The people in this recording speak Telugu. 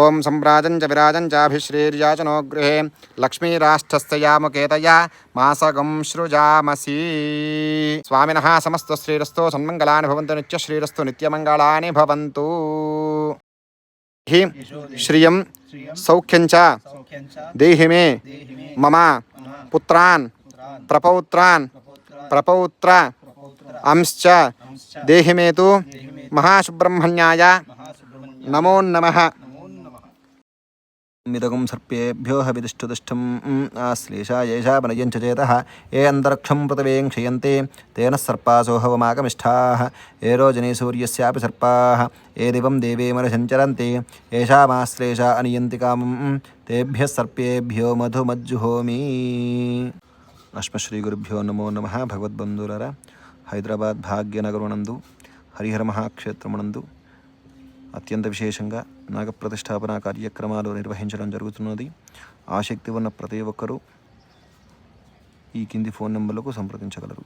ఓం సంప్రాజం చ విరాజం చాభిశ్రీర్యాచనో గృహే లక్ష్మీరాష్ట్రస్తయాముకేతయా మాసగం సృజామసి. స్వామినః సమస్త శ్రీరస్తు సన్మంగళాని భవంతు నిత్యశ్రీరస్తు నిత్యమంగళాని భవంతు. శ్రియం సౌఖ్యంచ దేహి మే మమ పుత్రాన్ ప్రపౌత్రాన్ ప్రపౌత్ర అంశ్చ దేహి మే తు మహాసుబ్రహ్మణ్యాయ నమో నమః. మిదగం సర్పేభ్యో హవిదిష్టుదిష్టం ఆశ్లేషాయేషాపనయం చ చేతః ఏ అంతరిక్షం పృథివీం క్షయంతే తేన సర్పాసో హవమాగమిష్ఠాః ఏ రోజనే సూర్యస్యాపి సర్పాః ఏ దివం దేవే మనసంచరంతే ఏషామాశ్లేషా అనియంతి కామం తేభ్యः సర్పేభ్యో మధుమజ్జుహోమి. అస్మశ్రీ గురుభ్యో నమో నమః. భగవద్బంధువులారా, హైదరాబాద్ భాగ్యనగరమునందు హరిహర మహాక్షేత్రమునందు అత్యంత విశేషంగా నాగప్రతిష్టాపన కార్యక్రమాలు నిర్వహించడం జరుగుతున్నది. ఆసక్తి ఉన్న ప్రతి ఒక్కరూ ఈ కింది ఫోన్ నెంబర్లకు సంప్రదించగలరు.